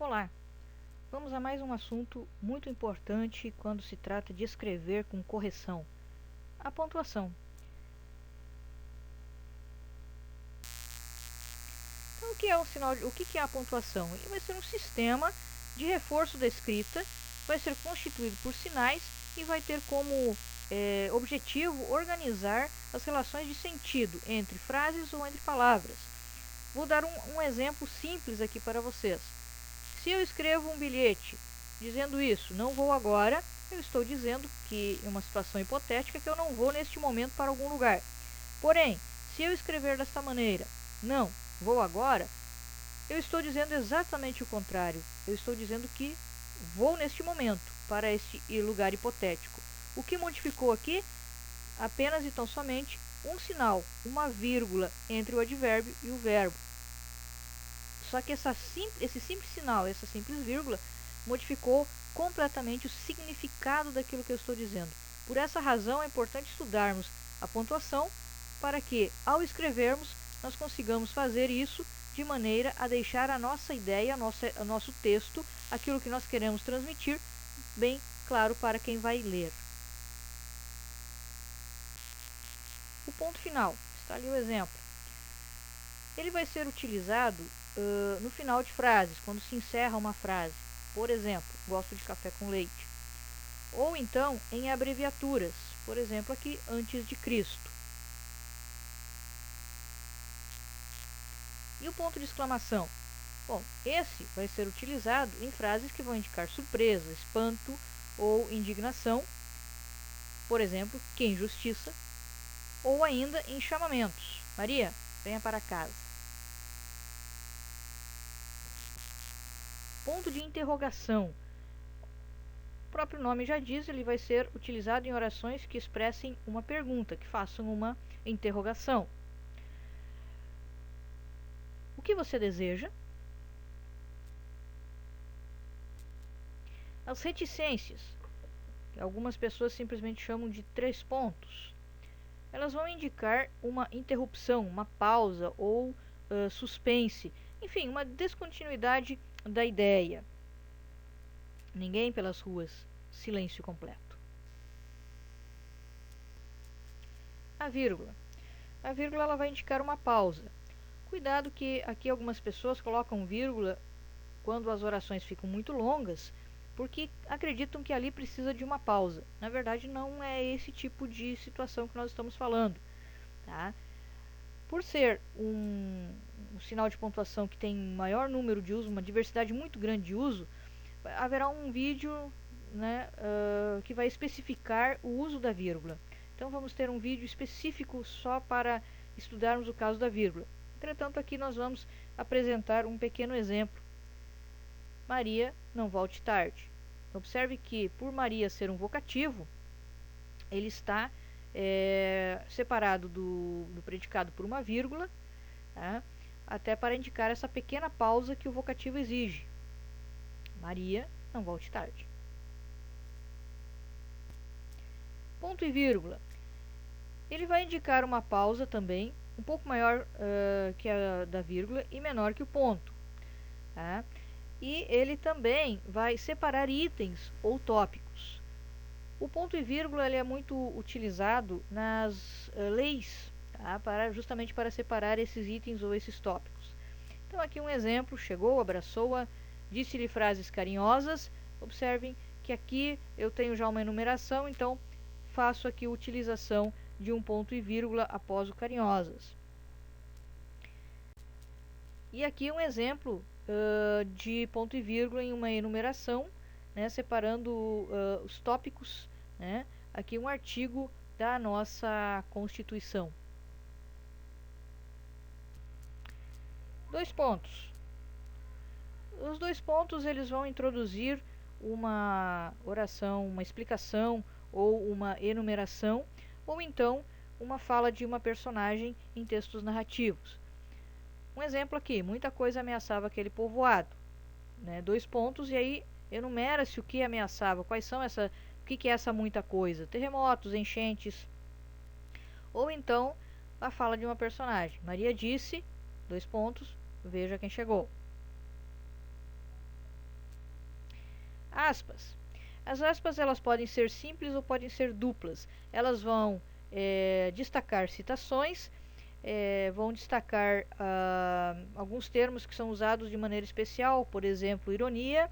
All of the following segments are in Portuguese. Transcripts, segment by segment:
Olá, vamos a mais um assunto muito importante quando se trata de escrever com correção: a pontuação. Então, o que é o que é a pontuação? Ele vai ser um sistema de reforço da escrita, vai ser constituído por sinais e vai ter como objetivo organizar as relações de sentido entre frases ou entre palavras. Vou dar um exemplo simples aqui para vocês. Se eu escrevo um bilhete dizendo isso, não vou agora, eu estou dizendo que é uma situação hipotética que eu não vou neste momento para algum lugar. Porém, se eu escrever desta maneira, não vou agora, eu estou dizendo exatamente o contrário. Eu estou dizendo que vou neste momento para este lugar hipotético. O que modificou aqui? Apenas e tão somente um sinal, uma vírgula entre o advérbio e o verbo. Só que esse simples sinal, essa simples vírgula, modificou completamente o significado daquilo que eu estou dizendo. Por essa razão é importante estudarmos a pontuação para que, ao escrevermos, nós consigamos fazer isso de maneira a deixar a nossa ideia, o nosso texto, aquilo que nós queremos transmitir, bem claro para quem vai ler. O ponto final, está ali o exemplo. Ele vai ser utilizado no final de frases, quando se encerra uma frase. Por exemplo, gosto de café com leite. Ou então em abreviaturas, por exemplo, aqui, antes de Cristo. E o ponto de exclamação? Bom, esse vai ser utilizado em frases que vão indicar surpresa, espanto ou indignação. Por exemplo, que injustiça. Ou ainda em chamamentos. Maria, venha para casa. Ponto de interrogação. O próprio nome já diz, ele vai ser utilizado em orações que expressem uma pergunta, que façam uma interrogação. O que você deseja? As reticências, que algumas pessoas simplesmente chamam de 3 pontos, elas vão indicar uma interrupção, uma pausa ou suspense, enfim, uma descontinuidade da ideia. Ninguém pelas ruas, silêncio completo. A vírgula. A vírgula ela vai indicar uma pausa. Cuidado que aqui algumas pessoas colocam vírgula quando as orações ficam muito longas, porque acreditam que ali precisa de uma pausa. Na verdade, não é esse tipo de situação que nós estamos falando, tá? Por ser um sinal de pontuação que tem maior número de uso, uma diversidade muito grande de uso, haverá um vídeo, né, que vai especificar o uso da vírgula. Então vamos ter um vídeo específico só para estudarmos o caso da vírgula. Entretanto, aqui nós vamos apresentar um pequeno exemplo. Maria, não volte tarde. Observe que, por Maria ser um vocativo, ele está separado do predicado por uma vírgula, tá? Até para indicar essa pequena pausa que o vocativo exige. Maria, não volte tarde. Ponto e vírgula. Ele vai indicar uma pausa também, um pouco maior que a da vírgula e menor que o ponto, tá? E ele também vai separar itens ou tópicos. O ponto e vírgula ele é muito utilizado nas leis, tá? Justamente para separar esses itens ou esses tópicos. Então aqui um exemplo: chegou, abraçou-a, disse-lhe frases carinhosas. Observem que aqui eu tenho já uma enumeração, então faço aqui a utilização de um ponto e vírgula após o carinhosas. E aqui um exemplo de ponto e vírgula em uma enumeração, né, separando os tópicos, né, aqui um artigo da nossa Constituição. 2 pontos. Os 2 pontos eles vão introduzir uma oração, uma explicação ou uma enumeração, ou então uma fala de uma personagem em textos narrativos. Um exemplo aqui: muita coisa ameaçava aquele povoado, né? 2 pontos e aí enumera-se o que ameaçava, o que é essa muita coisa: terremotos, enchentes. Ou então a fala de uma personagem: Maria disse, 2 pontos, veja quem chegou. Aspas. As aspas elas podem ser simples ou podem ser duplas. Elas vão destacar citações, vão destacar alguns termos que são usados de maneira especial, por exemplo, ironia,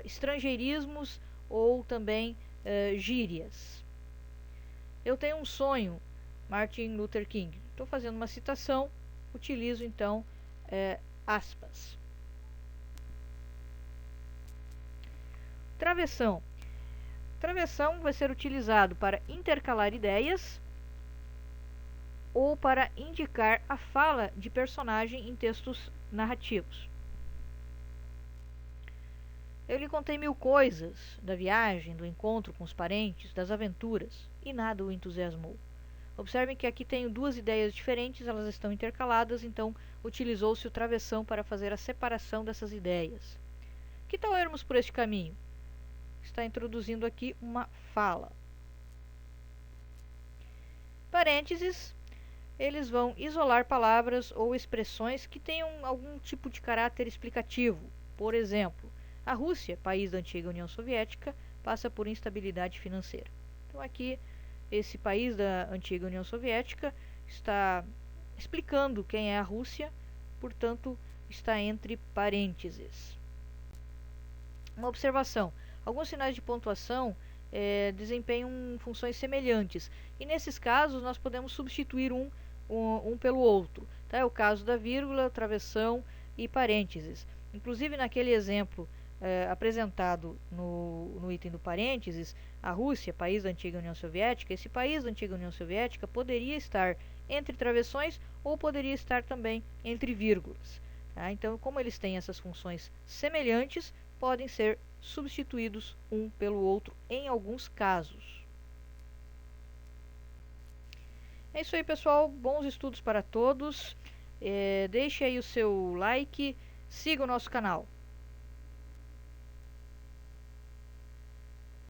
estrangeirismos ou também gírias. Eu tenho um sonho, Martin Luther King. Estou fazendo uma citação, utilizo então aspas. Travessão. Travessão vai ser utilizado para intercalar ideias ou para indicar a fala de personagem em textos narrativos. Eu lhe contei 1000 coisas da viagem, do encontro com os parentes, das aventuras, e nada o entusiasmou. Observem que aqui tenho duas ideias diferentes, elas estão intercaladas, então utilizou-se o travessão para fazer a separação dessas ideias. Que tal irmos por este caminho? Está introduzindo aqui uma fala. Parênteses, eles vão isolar palavras ou expressões que tenham algum tipo de caráter explicativo. Por exemplo, a Rússia, país da antiga União Soviética, passa por instabilidade financeira. Então aqui, esse país da antiga União Soviética está explicando quem é a Rússia, portanto, está entre parênteses. Uma observação. Alguns sinais de pontuação desempenham funções semelhantes, e nesses casos nós podemos substituir um pelo outro. Tá? É o caso da vírgula, travessão e parênteses. Inclusive naquele exemplo apresentado no item do parênteses, a Rússia, país da antiga União Soviética, esse país da antiga União Soviética poderia estar entre travessões ou poderia estar também entre vírgulas. Tá? Então, como eles têm essas funções semelhantes, podem ser substituídos um pelo outro em alguns casos. É isso aí, pessoal. Bons estudos para todos. Deixe aí o seu like, siga o nosso canal.